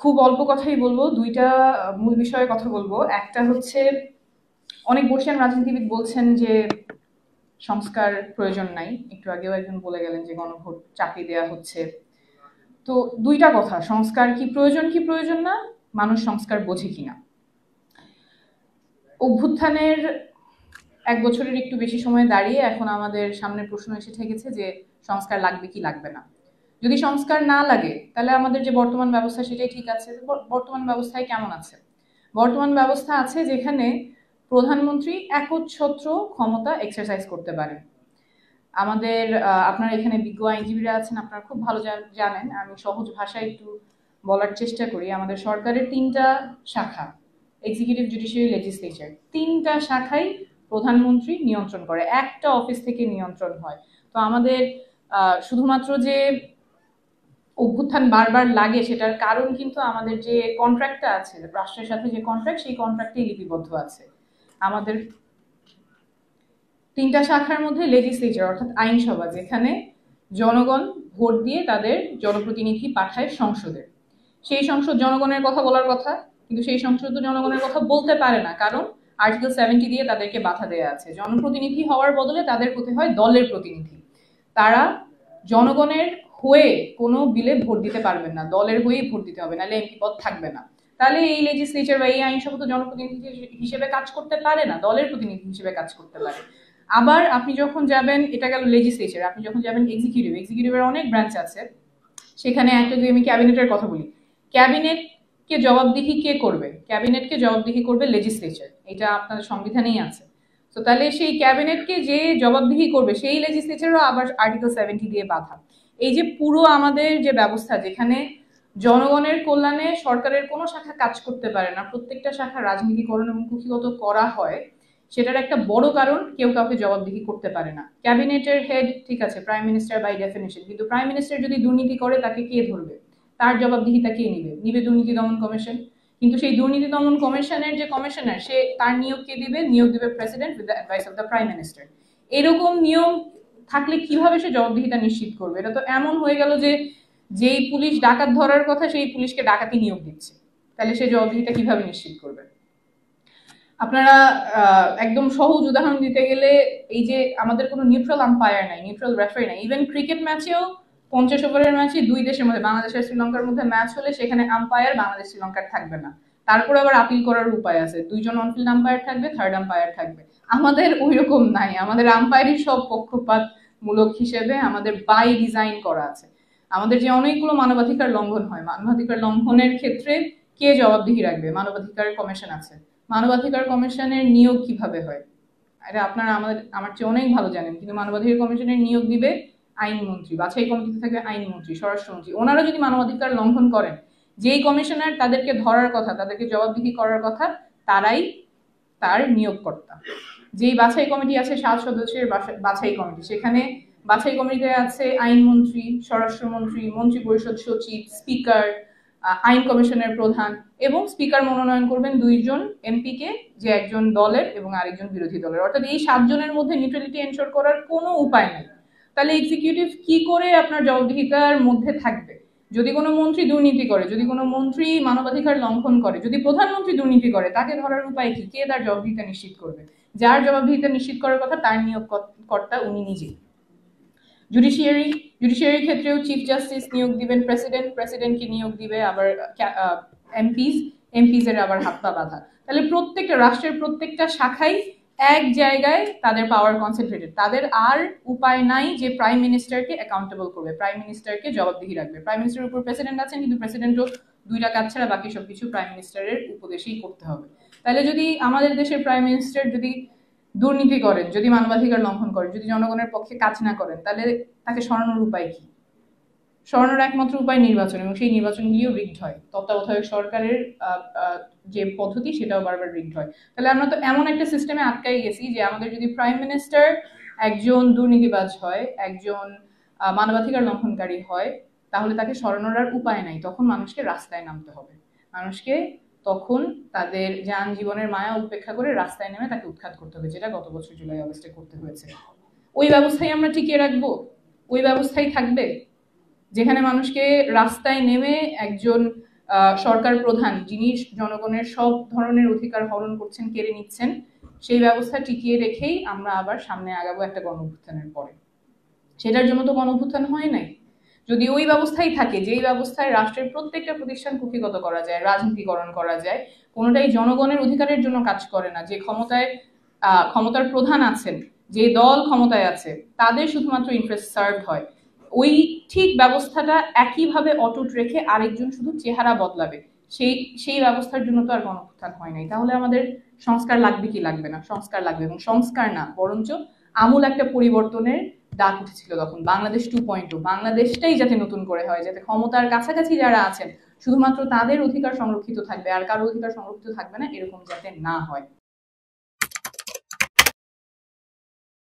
খুব অল্প কথাই বলবো, দুইটা মূল বিষয়ে কথা বলবো। একটা হচ্ছে, অনেক বর্ষিয়ান রাজনীতিবিদ বলছেন যে সংস্কার প্রয়োজন নাই, একটু আগেও একজন বলে গেলেন যে গণভোট চাপিয়ে দেওয়া হচ্ছে। তো দুইটা কথা, সংস্কার কি প্রয়োজন কি প্রয়োজন না, মানুষ সংস্কার বোঝে কিনা। অভ্যুত্থানের 1 বছরের একটু বেশি সময় দাঁড়িয়ে এখন আমাদের সামনে প্রশ্ন এসে ঠেকেছে যে সংস্কার লাগবে কি লাগবে না। যদি সংস্কার না লাগে তাহলে আমাদের যে বর্তমান ব্যবস্থা সেটাই ঠিক আছে। বর্তমান ব্যবস্থায় কেমন আছে? বর্তমান ব্যবস্থা আছে যেখানে প্রধানমন্ত্রী একচ্ছত্র ক্ষমতা এক্সারসাইজ করতে পারেন। আমাদের আপনারা এখানে বিজ্ঞ আইনজীবীরা আছেন, আপনারা খুব ভালো জানেন। আমি সহজ ভাষায় একটু বলার চেষ্টা করি। আমাদের সরকারের 3টা শাখা, এক্সিকিউটিভ, জুডিশিয়ারি, লেজিসলেচার, 3টা শাখাই প্রধানমন্ত্রী নিয়ন্ত্রণ করে, একটা অফিস থেকে নিয়ন্ত্রণ হয়। তো আমাদের শুধুমাত্র যে অভ্যুত্থান বারবার লাগে সেটার কারণ কিন্তু আমাদের যে কন্ট্রাক্টটা আছে, রাষ্ট্রের সাথে যে কন্ট্রাক্ট, সেই কন্ট্রাক্টেই লিপিবদ্ধ আছে। আমাদের 3টা শাখার মধ্যে লেজিসলেচার অর্থাৎ আইনসভা, যেখানে জনগণ ভোট দিয়ে তাদের জনপ্রতিনিধি পাঠায় সংসদে। সেই সংসদ জনগণের কথা বলার কথা, কিন্তু সেই সংসদ তো জনগণের কথা বলতে পারে না, কারণ আর্টিকেল 70 দিয়ে তাদেরকে বাধা দেওয়া আছে। জনপ্রতিনিধি হওয়ার বদলে তাদের হতে হয় দলের প্রতিনিধি। তারা জনগণের হয়ে কোনো বিলে ভোট দিতে পারবেন না, দলের হয়েই ভোট দিতে হবে, নাহলে এমপি পদ থাকবে না। তাহলে এই লেজিসলেচার বা এই আইনসভা তো জনপ্রতিনিধি হিসেবে কাজ করতে পারে না, দলের প্রতিনিধি হিসেবে কাজ করতে পারে। আবার আপনি যখন যাবেন, এটা গেল লেজিসলেচার, আপনি যখন যাবেন এক্সিকিউটিভ, এক্সিকিউটিভের অনেক ব্রাঞ্চ আছে। সেখানে একটা, যদি আমি ক্যাবিনেটের কথা বলি, ক্যাবিনেটকে জবাবদিহি কে করবে? ক্যাবিনেটকে জবাবদিহি করবে লেজিসলেচার, এটা আপনাদের সংবিধানেই আছে। তো তাহলে সেই ক্যাবিনেটকে যে জবাবদিহি করবে সেই লেজিসলেচারও আবার আর্টিকেল 70 দিয়ে বাধা। এই যে পুরো আমাদের যে ব্যবস্থা, যেখানে জনগণের কল্যাণে সরকারের কোনো শাখা কাজ করতে পারে না, প্রত্যেকটা শাখা রাজনীতিকরণ এবং কুক্ষিগত করা হয়, সেটার একটা বড় কারণ কেউ কাউকে জবাবদিহি করতে পারে না। ক্যাবিনেটের হেড ঠিক আছে, প্রাইম মিনিস্টার বাই ডেফিনেশন, কিন্তু প্রাইম মিনিস্টার যদি দুর্নীতি করে তাকে কে ধরবে? তার জবাবদিহিতা কে নিবে? দুর্নীতি দমন কমিশন। কিন্তু সেই দুর্নীতি দমন কমিশনের যে কমিশনার, সে তার নিয়োগ কে দিবে? নিয়োগ দিবে president with the advice of the prime minister. এরকম নিয়ম থাকলে কিভাবে সে জবাবদিহিতা নিশ্চিত করবে? এটা তো এমন হয়ে গেল যে যেই পুলিশ ডাকাত ধরার কথা সেই পুলিশকে ডাকাতি নিয়োগ দিচ্ছে, তাহলে সে জবাবদিহিতা কিভাবে নিশ্চিত করবে? আপনারা একদম সহজ উদাহরণ দিতে গেলে, এই যে আমাদের কোনো নিউট্রাল আম্পায়ার নাই, নিউট্রাল রেফারি নাই। ইভেন ক্রিকেট ম্যাচেও 50 ওভারের ম্যাচে দুই দেশের মধ্যে, বাংলাদেশ আর শ্রীলঙ্কার মধ্যে ম্যাচ হলে সেখানে আম্পায়ার বাংলাদেশ শ্রীলঙ্কার থাকবে না, তারপরে আবার আপিল করার উপায় আছে, 2জন অনফিল্ড আম্পায়ার থাকবে, থার্ড আম্পায়ার থাকবে। আমাদের ওই রকম নাই, আমাদের আম্পায়ারই সব পক্ষপাত মূলক হিসেবে আমাদের বাই ডিজাইন করা আছে। আমাদের যে অনেকগুলো মানবাধিকার লঙ্ঘন হয়, মানবাধিকার লঙ্ঘনের ক্ষেত্রে কে জবাবদিহি রাখবে? মানবাধিকার কমিশন আছে। মানবাধিকার কমিশনের নিয়োগ কিভাবে হয়? এটা আপনারা আমার চেয়ে অনেক ভালো জানেন। কিন্তু মানবাধিকার কমিশনের নিয়োগ দিবে আইনমন্ত্রী, বাছাই কমিটিতে থাকবে আইনমন্ত্রী, স্বরাষ্ট্রমন্ত্রী। ওনারা যদি মানবাধিকার লঙ্ঘন করেন, যেই কমিশনার তাদেরকে ধরার কথা, তাদেরকে জবাবদিহি করার কথা, তারাই তার নিয়োগকর্তা। যেই বাছাই কমিটি আছে 7 সদস্যের বাছাই কমিটি, সেখানে বাছাই কমিটিতে আছে আইনমন্ত্রী, স্বরাষ্ট্রমন্ত্রী, মন্ত্রী পরিষদ সচিব, স্পিকার, আইন কমিশনের প্রধান, এবং স্পিকার মনোনয়ন করবেন 2জন এমপিকে, যে একজন দলের এবং আরেকজন বিরোধী দলের। অর্থাৎ এই 7 জনের মধ্যে নিউট্রালিটি এনশোর করার কোনো উপায় নেই। তাহলে এক্সিকিউটিভ কি করে আপনার জবাবদিহিতার মধ্যে থাকবে? যদি কোনো মন্ত্রী দুর্নীতি করে, যদি কোনো মন্ত্রী মানবাধিকার লঙ্ঘন করে, যদি প্রধানমন্ত্রী দুর্নীতি করে, তাকে ধরার উপায় কি? কে তার জবাবদিহিতা নিশ্চিত করবে? যার জবাবদিহিতা নিশ্চিত করার কথা তার নিয়োগকর্তা উনি নিজেই। জুডিশিয়ারির ক্ষেত্রেও চিফ জাস্টিস নিয়োগ দিবেন প্রেসিডেন্ট, প্রেসিডেন্টকে নিয়োগ দিবে আবার এমপিস এর আবার হাত পা বাঁধা। তাহলে প্রত্যেকটা রাষ্ট্রের প্রত্যেকটা শাখাই এক জায়গায় তাদের পাওয়ার কনসেন্ট্রেটেড। তাদের আর উপায় নাই যে প্রাইম মিনিস্টারকে অ্যাকাউন্টেবল করবে, প্রাইম মিনিস্টারকে জবাবদিহি রাখবে। প্রাইম মিনিস্টারের উপর প্রেসিডেন্ট আছেন, কিন্তু প্রেসিডেন্টও 2টা কাজ ছাড়া বাকি সবকিছু প্রাইম মিনিস্টারের উপদেশেই করতে হবে। তাহলে যদি আমাদের দেশের প্রাইম মিনিস্টার যদি দুর্নীতি করেন, যদি মানবাধিকার লঙ্ঘন করেন, যদি জনগণের পক্ষে কাজ না করেন, তাহলে তাকে সরানোর উপায় কি? সরানোর একমাত্র উপায় নির্বাচন, এবং সেই নির্বাচনগুলিও রিগড হয়। তত্ত্বাবধায়ক সরকারের যে পদ্ধতি সেটাও বারবার রিগড হয়। তাহলে আমরা তো এমন একটা সিস্টেমে আটকাই গেছি যে আমাদের যদি প্রাইম মিনিস্টার একজন দুর্নীতিবাজ হয়, একজন মানবাধিকার লঙ্ঘনকারী হয়, তাহলে তাকে সরানোর আর উপায় নাই। তখন মানুষকে রাস্তায় নামতে হবে। মানুষকে তখন তাদের যান জীবনের মায়া উপেক্ষা করে রাস্তায় নেমে তাকে উৎখাত করতে হবে, যেটা গত বছর জুলাই আগস্টে করতে হয়েছে। ওই ব্যবস্থায় আমরা টিকিয়ে রাখবো? ওই ব্যবস্থায় থাকবে যেখানে মানুষকে রাস্তায় নেমে একজন সরকার প্রধান যিনি জনগণের সব ধরনের অধিকার হরণ করছেন, কেড়ে নিচ্ছেন, সেই ব্যবস্থা টিকিয়ে রেখেই আমরা আবার সামনে আগাবো একটা গণঅভ্যুত্থানের পরে। সেটার জন্য তো গণঅভ্যুত্থান হয় নাই। যদি ওই ব্যবস্থাই থাকে, যেই ব্যবস্থায় রাষ্ট্রের প্রত্যেকটা প্রতিষ্ঠান কুক্ষিগত করা যায়, রাজনীতিকরণ করা যায়, কোনোটাই জনগণের অধিকারের জন্য কাজ করে না, যে ক্ষমতার প্রধান আছেন, যে দল ক্ষমতায় আছে, তাদের শুধুমাত্র ইন্টারেস্ট সার্ভ হয়, ওই ঠিক ব্যবস্থাটা একইভাবে অটুট রেখে আরেকজন শুধু চেহারা বদলাবে, সেই ব্যবস্থার জন্য তো আর গণঅভ্যুত্থান হয় নাই। তাহলে আমাদের সংস্কার লাগবে কি লাগবে না? সংস্কার লাগবে, এবং সংস্কার না বরঞ্চ আমূল একটা পরিবর্তনের ডাক উঠেছিল তখন, বাংলাদেশ 2.0। বাংলাদেশটাই যাতে নতুন করে হয়, যাতে ক্ষমতার কাছাকাছি যারা আছেন শুধুমাত্র তাদের অধিকার সংরক্ষিত থাকবে, আর কারো অধিকার সংরক্ষিত থাকবে না, এরকম যাতে না হয়।